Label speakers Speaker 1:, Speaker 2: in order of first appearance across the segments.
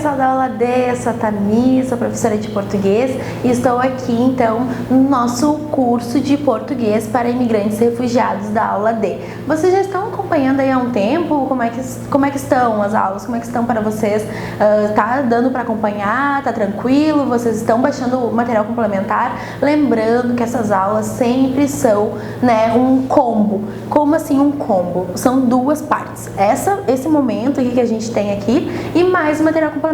Speaker 1: pessoal da aula D, eu sou a Tami, sou professora de português e estou aqui então no nosso curso de português para imigrantes e refugiados da aula D. Vocês já estão acompanhando aí há um tempo? Como é que estão as aulas? Como é que estão para vocês? Tá dando para acompanhar? Tá tranquilo? Vocês estão baixando o material complementar? Lembrando que essas aulas sempre são, né, um combo. Como assim um combo? São duas partes. Esse momento aqui que a gente tem aqui e mais o material complementar,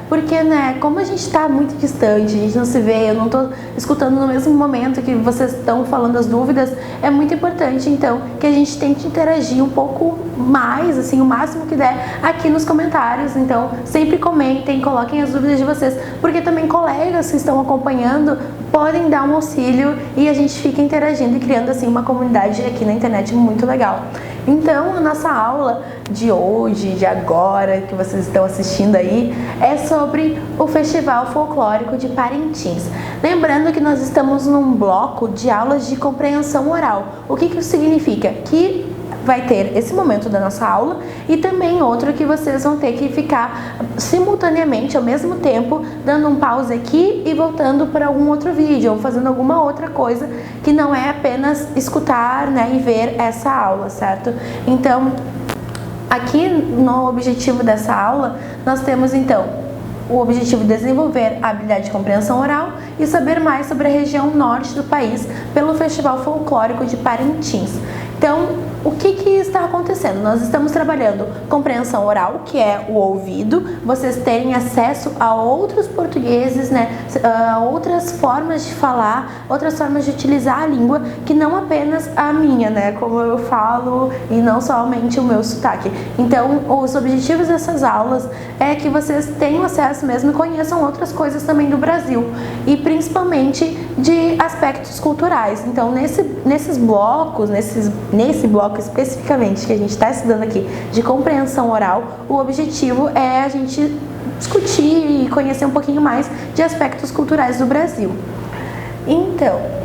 Speaker 1: porque, né, como a gente está muito distante, a gente não se vê, eu não estou escutando no mesmo momento que vocês estão falando as dúvidas, é muito importante, então, que a gente tente interagir um pouco mais, assim, o máximo que der aqui nos comentários. Então, sempre comentem, coloquem as dúvidas de vocês, porque também colegas que estão acompanhando podem dar um auxílio e a gente fica interagindo e criando, assim, uma comunidade aqui na internet muito legal. Então, a nossa aula de hoje, de agora, que vocês estão assistindo aí, é sobre o Festival Folclórico de Parintins. Lembrando que nós estamos num bloco de aulas de compreensão oral. O que isso significa? Que vai ter esse momento da nossa aula e também outro que vocês vão ter que ficar simultaneamente, ao mesmo tempo, dando um pause aqui e voltando para algum outro vídeo ou fazendo alguma outra coisa que não é apenas escutar, né, e ver essa aula, certo? Então, aqui no objetivo dessa aula, nós temos então o objetivo de desenvolver a habilidade de compreensão oral e saber mais sobre a região norte do país pelo Festival Folclórico de Parintins. Então, o que está acontecendo? Nós estamos trabalhando compreensão oral, que é o ouvido, vocês terem acesso a outros portugueses, né, a outras formas de falar, outras formas de utilizar a língua, que não apenas a minha, né, como eu falo, e não somente o meu sotaque. Então, os objetivos dessas aulas é que vocês tenham acesso mesmo e conheçam outras coisas também do Brasil, e principalmente de aspectos culturais. Então, nesses blocos, nesse bloco especificamente que a gente está estudando aqui de compreensão oral, o objetivo é a gente discutir e conhecer um pouquinho mais de aspectos culturais do Brasil. Então,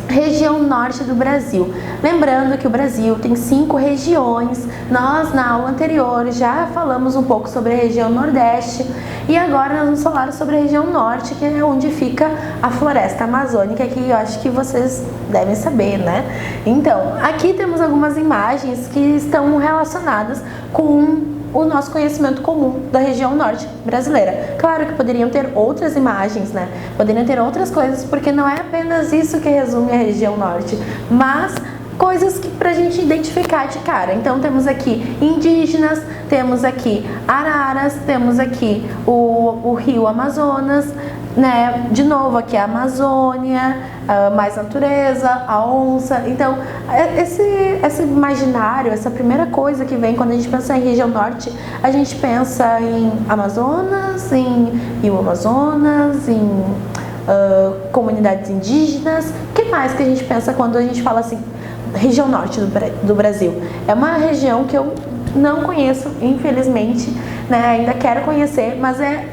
Speaker 1: região norte do Brasil. Lembrando que o Brasil tem 5 regiões. Nós, na aula anterior, já falamos um pouco sobre a região nordeste e agora nós vamos falar sobre a região norte, que é onde fica a floresta amazônica, que eu acho que vocês devem saber, né? Então, aqui temos algumas imagens que estão relacionadas com o nosso conhecimento comum da região norte brasileira. Claro que poderiam ter outras imagens, né? Poderiam ter outras coisas, porque não é apenas isso que resume a região norte, mas coisas que pra gente identificar de cara. Então temos aqui indígenas, temos aqui araras, temos aqui o rio Amazonas, né? De novo aqui a Amazônia, mais natureza, a onça. Então esse imaginário, essa primeira coisa que vem quando a gente pensa em região norte, a gente pensa em Amazonas, em rio Amazonas, em comunidades indígenas. O que mais que a gente pensa quando a gente fala assim, região norte do Brasil? É uma região que eu não conheço, infelizmente, né? Ainda quero conhecer, mas é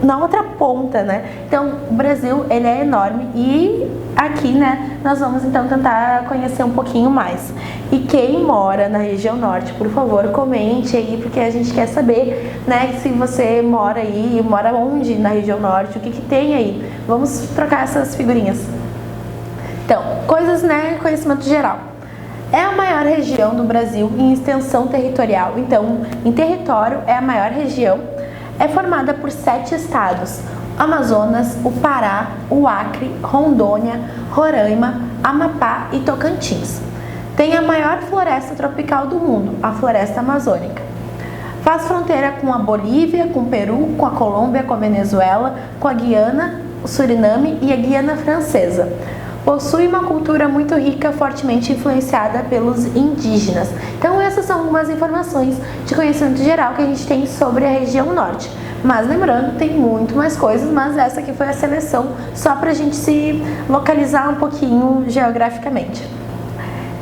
Speaker 1: na outra ponta, né? Então, o Brasil, ele é enorme e aqui, né, nós vamos então tentar conhecer um pouquinho mais. E quem mora na região norte, por favor, comente aí, porque a gente quer saber, né, se você mora aí, mora onde na região norte, o que tem aí. Vamos trocar essas figurinhas. Então, coisas, né, conhecimento geral. É a maior região do Brasil em extensão territorial. Então, em território, é a maior região. É formada por 7 estados: Amazonas, o Pará, o Acre, Rondônia, Roraima, Amapá e Tocantins. Tem a maior floresta tropical do mundo, a floresta amazônica. Faz fronteira com a Bolívia, com o Peru, com a Colômbia, com a Venezuela, com a Guiana, o Suriname e a Guiana Francesa. Possui uma cultura muito rica, fortemente influenciada pelos indígenas. Então essas são algumas informações de conhecimento geral que a gente tem sobre a região norte. Mas lembrando, tem muito mais coisas, mas essa aqui foi a seleção só para a gente se localizar um pouquinho geograficamente.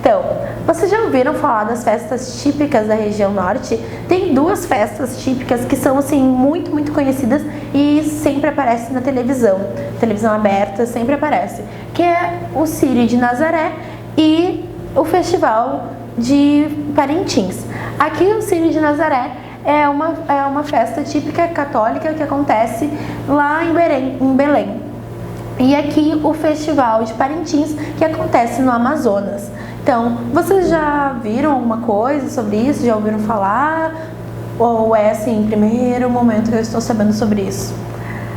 Speaker 1: Então, vocês já ouviram falar das festas típicas da região norte? Tem 2 festas típicas que são assim muito conhecidas e sempre aparecem na televisão aberta, sempre aparece, que é o Círio de Nazaré e o Festival de Parintins. Aqui o Círio de Nazaré é uma festa típica católica que acontece lá em Belém. E aqui o Festival de Parintins, que acontece no Amazonas. Então, vocês já viram alguma coisa sobre isso? Já ouviram falar? Ou é assim, primeiro momento que eu estou sabendo sobre isso?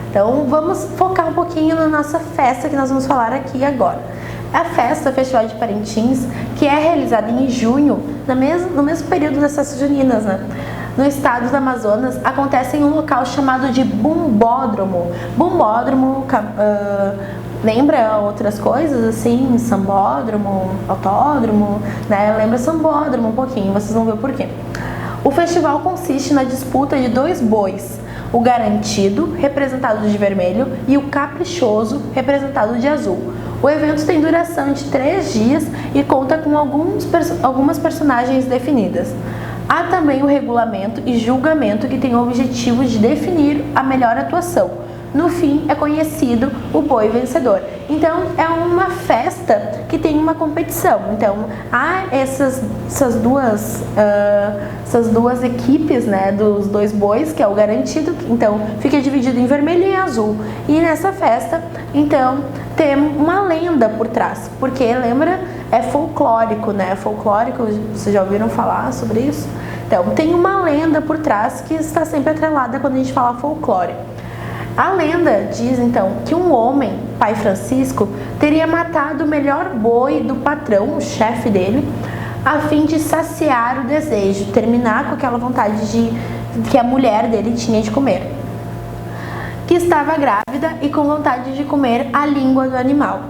Speaker 1: Então, vamos focar um pouquinho na nossa festa que nós vamos falar aqui agora. A festa, o Festival de Parintins, que é realizada em junho, no mesmo período das festas juninas, né? No estado do Amazonas, acontece em um local chamado de bumbódromo. Bumbódromo lembra outras coisas, assim, sambódromo, autódromo, né? Lembra sambódromo um pouquinho, vocês vão ver o porquê. O festival consiste na disputa de 2 bois, o garantido, representado de vermelho, e o caprichoso, representado de azul. O evento tem duração de 3 dias e conta com algumas personagens definidas. Há também o regulamento e julgamento que tem o objetivo de definir a melhor atuação. No fim, é conhecido o boi vencedor. Então, é uma festa que tem uma competição. Então, há essas duas equipes, né, dos 2 bois, que é o garantido. Então, fica dividido em vermelho e azul. E nessa festa, então, tem uma lenda por trás. Porque, lembra, é folclórico, né? Folclórico, vocês já ouviram falar sobre isso? Então, tem uma lenda por trás que está sempre atrelada quando a gente fala folclore. A lenda diz, então, que um homem, pai Francisco, teria matado o melhor boi do patrão, o chefe dele, a fim de saciar o desejo, terminar com aquela vontade que a mulher dele tinha de comer, que estava grávida e com vontade de comer a língua do animal.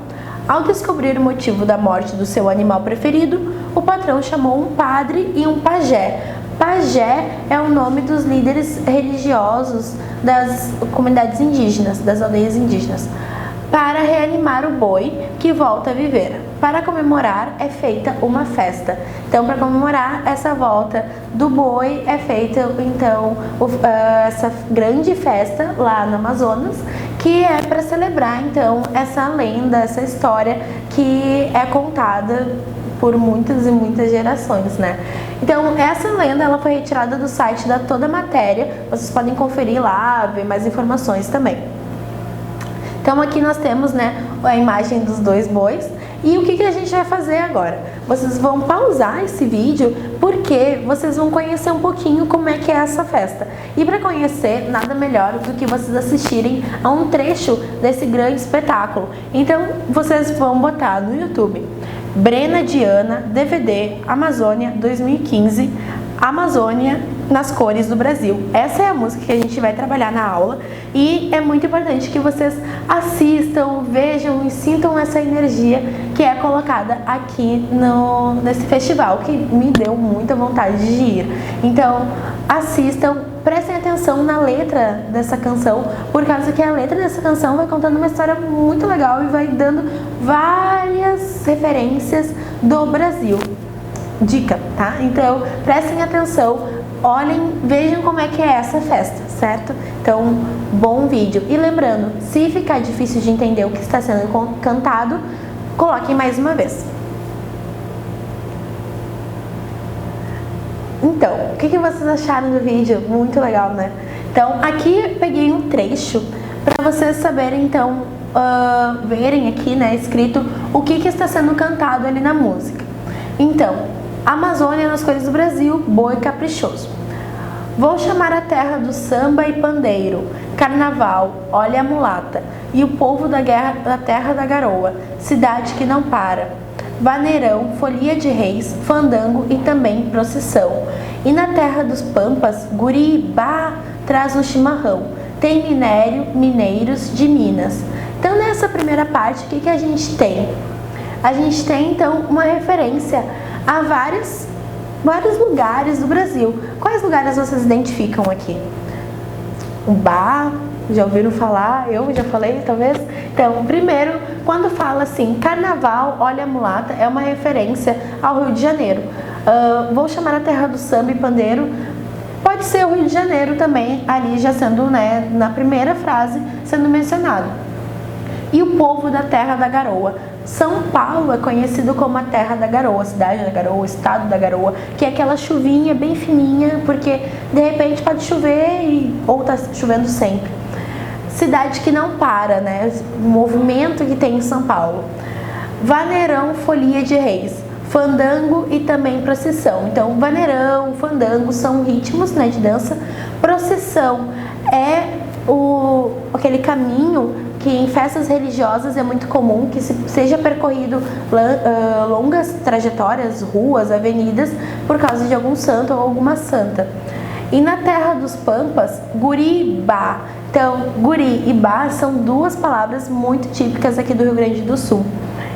Speaker 1: Ao descobrir o motivo da morte do seu animal preferido, o patrão chamou um padre e um pajé. Pajé é o nome dos líderes religiosos das comunidades indígenas, das aldeias indígenas, para reanimar o boi que volta a viver. Para comemorar é feita uma festa. Então, para comemorar essa volta do boi é feita então essa grande festa lá no Amazonas, que é para celebrar então essa lenda, essa história que é contada por muitas e muitas gerações, né? Então, essa lenda ela foi retirada do site da Toda Matéria. Vocês podem conferir lá, ver mais informações também. Então, aqui nós temos, né, a imagem dos 2 bois. E o que a gente vai fazer agora? Vocês vão pausar esse vídeo porque vocês vão conhecer um pouquinho como é que é essa festa. E para conhecer, nada melhor do que vocês assistirem a um trecho desse grande espetáculo. Então, vocês vão botar no YouTube Brena Diana, DVD, Amazônia 2015, Amazônia nas cores do Brasil. Essa é a música que a gente vai trabalhar na aula e é muito importante que vocês assistam, vejam e sintam essa energia que é colocada aqui nesse festival, que me deu muita vontade de ir. Então, assistam, prestem atenção na letra dessa canção, por causa que a letra dessa canção vai contando uma história muito legal e vai dando várias referências do Brasil. Dica, tá? Então, prestem atenção, olhem, vejam como é que é essa festa, certo? Então, bom vídeo. E lembrando, se ficar difícil de entender o que está sendo cantado, coloquem mais uma vez. Então, o que vocês acharam do vídeo? Muito legal, né? Então, aqui peguei um trecho para vocês saberem, então, verem aqui, né, escrito o que está sendo cantado ali na música. Então, Amazônia nas cores do Brasil, boi caprichoso. Vou chamar a terra do samba e pandeiro, carnaval, olha a mulata, e o povo da terra da garoa, cidade que não para. Vaneirão, folia de reis, fandango e também procissão. E na terra dos pampas, guribá traz um chimarrão. Tem minério, mineiros de Minas. Então, nessa primeira parte, o que a gente tem? A gente tem, então, uma referência a vários lugares do Brasil. Quais lugares vocês identificam aqui? O bar, já ouviram falar? Eu já falei, talvez? Então, primeiro, quando fala assim, carnaval, olha a mulata, é uma referência ao Rio de Janeiro. Vou chamar a terra do samba e pandeiro, pode ser o Rio de Janeiro também, ali já sendo, né, na primeira frase, sendo mencionado. E o povo da terra da garoa. São Paulo é conhecido como a terra da garoa, a cidade da garoa, o estado da garoa, que é aquela chuvinha bem fininha, porque de repente pode chover ou tá chovendo sempre. Cidade que não para, né? O movimento que tem em São Paulo. Vaneirão, folia de reis, fandango e também procissão. Então, vaneirão, fandango são ritmos, né, de dança. Procissão é aquele caminho que em festas religiosas é muito comum que seja percorrido longas trajetórias, ruas, avenidas, por causa de algum santo ou alguma santa. E na terra dos Pampas, guri e bá. Então, guri e bá são duas palavras muito típicas aqui do Rio Grande do Sul.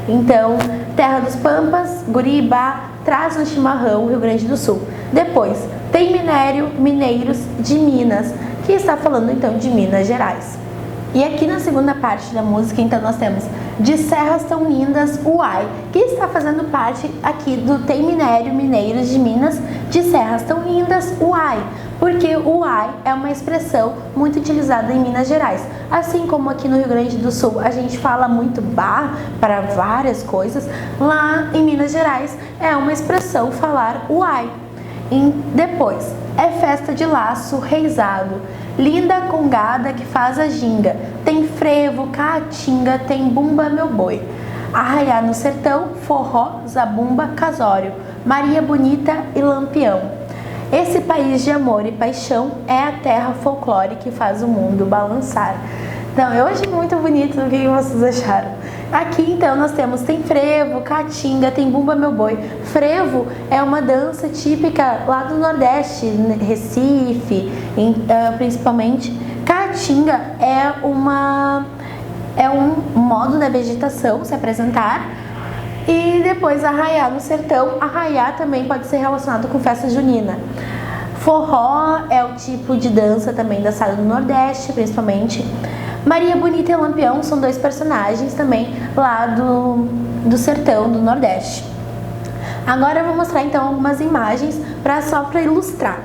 Speaker 1: Então, terra dos Pampas, guri e bá, traz no chimarrão, Rio Grande do Sul. Depois, tem minério, mineiros de Minas, que está falando então de Minas Gerais. E aqui na segunda parte da música, então, nós temos De Serras Tão Lindas, Uai, que está fazendo parte aqui do Tem Minério, Mineiros de Minas, de Serras Tão Lindas, Uai, porque o Uai é uma expressão muito utilizada em Minas Gerais. Assim como aqui no Rio Grande do Sul a gente fala muito bah para várias coisas, lá em Minas Gerais é uma expressão falar Uai. E depois, é festa de laço, reizado, linda congada que faz a ginga, tem frevo, caatinga, tem bumba meu boi, arraiá no sertão, forró, zabumba, casório, Maria Bonita e Lampião. Esse país de amor e paixão é a terra folclore que faz o mundo balançar. Então, eu achei muito bonito. O que vocês acharam? Aqui, então, nós temos tem frevo, caatinga, tem bumba meu boi. Frevo é uma dança típica lá do Nordeste, Recife, principalmente. Caatinga é um modo da vegetação se apresentar. E depois arraiá no sertão. Arraiá também pode ser relacionado com festa junina. Forró é o tipo de dança também dançada no Nordeste, principalmente. Maria Bonita e Lampião são dois personagens também lá do sertão, do Nordeste. Agora eu vou mostrar então algumas imagens só para ilustrar.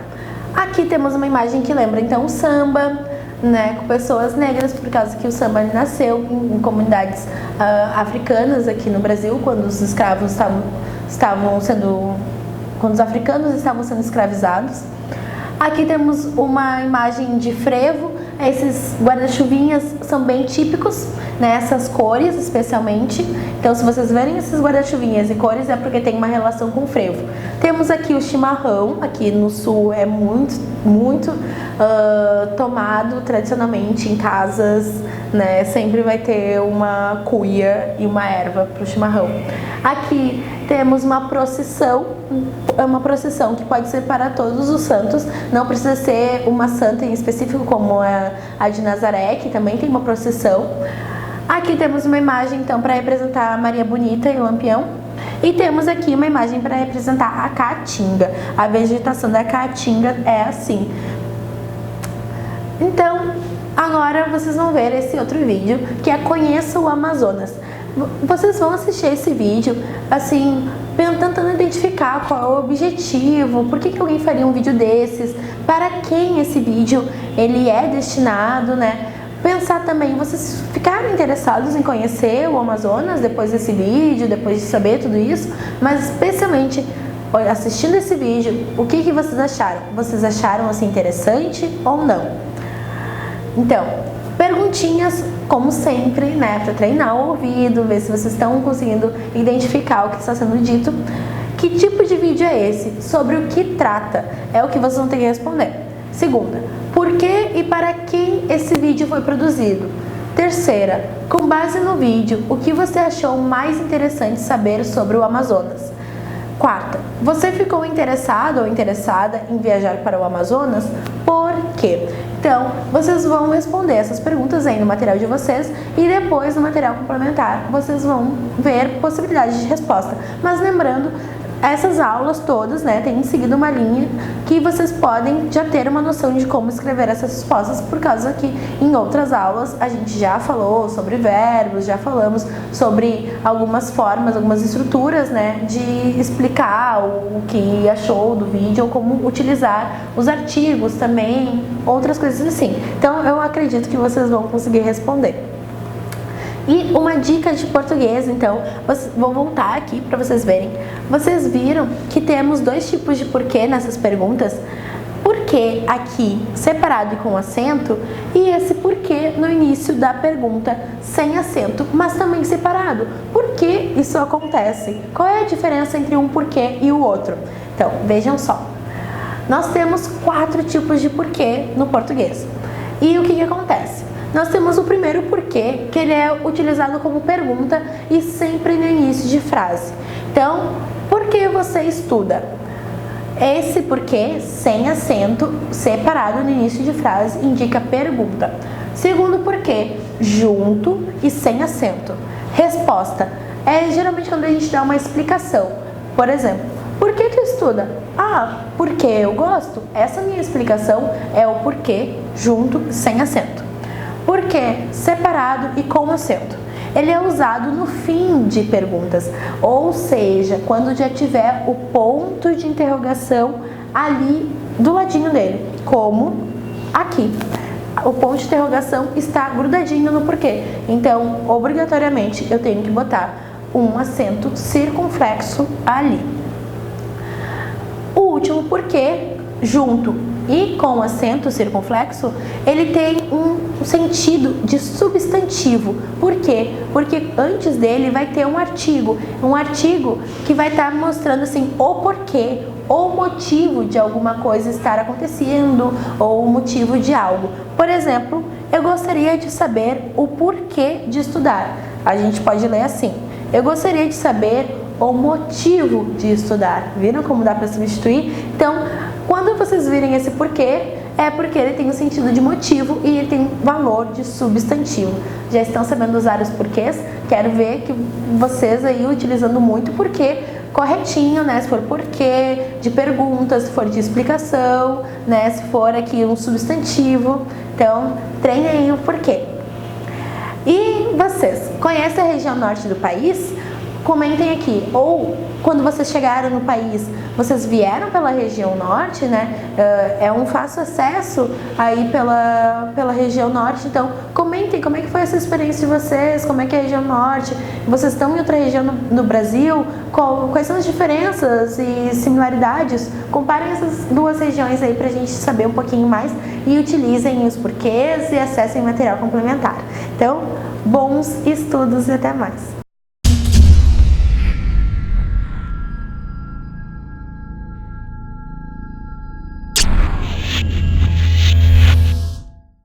Speaker 1: Aqui temos uma imagem que lembra então o samba, né, com pessoas negras, por causa que o samba nasceu em comunidades africanas aqui no Brasil, quando os escravos quando os africanos estavam sendo escravizados. Aqui temos uma imagem de frevo. Esses guarda-chuvinhas são bem típicos, né? Essas cores especialmente. Então, se vocês verem esses guarda-chuvinhas e cores, é porque tem uma relação com o frevo. Temos aqui o chimarrão. Aqui no sul é muito tomado tradicionalmente em casas, né? Sempre vai ter uma cuia e uma erva para o chimarrão. Aqui temos uma procissão que pode ser para todos os santos, não precisa ser uma santa em específico como a de Nazaré, que também tem uma procissão. Aqui temos uma imagem então para representar a Maria Bonita e o Lampião. E temos aqui uma imagem para representar a caatinga. A vegetação da caatinga é assim. Então, agora vocês vão ver esse outro vídeo, que é Conheça o Amazonas. Vocês vão assistir esse vídeo, assim, tentando identificar qual é o objetivo, por que alguém faria um vídeo desses, para quem esse vídeo ele é destinado, né? Pensar também, vocês ficaram interessados em conhecer o Amazonas depois desse vídeo, depois de saber tudo isso, mas especialmente assistindo esse vídeo, o que vocês acharam? Vocês acharam assim interessante ou não? Então, perguntinhas, como sempre, né, para treinar o ouvido, ver se vocês estão conseguindo identificar o que está sendo dito. Que tipo de vídeo é esse? Sobre o que trata? É o que vocês vão ter que responder. Segunda, por que e para quem esse vídeo foi produzido? Terceira, com base no vídeo, o que você achou mais interessante saber sobre o Amazonas? Quarta, você ficou interessado ou interessada em viajar para o Amazonas? Por quê? Então, vocês vão responder essas perguntas aí no material de vocês e depois no material complementar vocês vão ver possibilidades de resposta. Mas lembrando, essas aulas todas, né, têm seguido uma linha que vocês podem já ter uma noção de como escrever essas respostas, por causa que em outras aulas a gente já falou sobre verbos, já falamos sobre algumas formas, algumas estruturas, né, de explicar o que achou do vídeo ou como utilizar os artigos também, outras coisas assim. Então eu acredito que vocês vão conseguir responder. E uma dica de português, então, vou voltar aqui para vocês verem. Vocês viram que temos dois tipos de porquê nessas perguntas? Porquê aqui separado e com acento, e esse porquê no início da pergunta sem acento, mas também separado. Por que isso acontece? Qual é a diferença entre um porquê e o outro? Então, vejam só. Nós temos 4 tipos de porquê no português. E o que acontece? Nós temos o primeiro porquê, que ele é utilizado como pergunta e sempre no início de frase. Então, por que você estuda? Esse porquê, sem acento, separado no início de frase, indica pergunta. Segundo porquê, junto e sem acento. Resposta é geralmente quando a gente dá uma explicação. Por exemplo, por que tu estuda? Ah, porque eu gosto. Essa minha explicação é o porquê, junto e sem acento. Porquê, separado e com acento. Ele é usado no fim de perguntas, ou seja, quando já tiver o ponto de interrogação ali do ladinho dele, como aqui. O ponto de interrogação está grudadinho no porquê, então, obrigatoriamente, eu tenho que botar um acento circunflexo ali. O último porquê, junto e com acento circunflexo, ele tem um sentido de substantivo. Por quê? Porque antes dele vai ter um artigo que vai estar mostrando assim o porquê ou motivo de alguma coisa estar acontecendo ou o motivo de algo. Por exemplo, eu gostaria de saber o porquê de estudar. A gente pode ler assim: eu gostaria de saber o motivo de estudar. Viram como dá para substituir? Então, quando vocês virem esse porquê, é porque ele tem um sentido de motivo e ele tem valor de substantivo. Já estão sabendo usar os porquês? Quero ver que vocês aí utilizando muito porquê corretinho, né? Se for porquê de pergunta, se for de explicação, né? Se for aqui um substantivo. Então, treinem o porquê. E vocês, conhecem a região norte do país? Comentem aqui. Ou quando vocês chegaram no país, vocês vieram pela região norte, né? É um fácil acesso aí pela região norte. Então, comentem como é que foi essa experiência de vocês, como é que é a região norte. Vocês estão em outra região no Brasil? Quais são as diferenças e similaridades? Comparem essas duas regiões aí pra gente saber um pouquinho mais e utilizem os porquês e acessem material complementar. Então, bons estudos e até mais!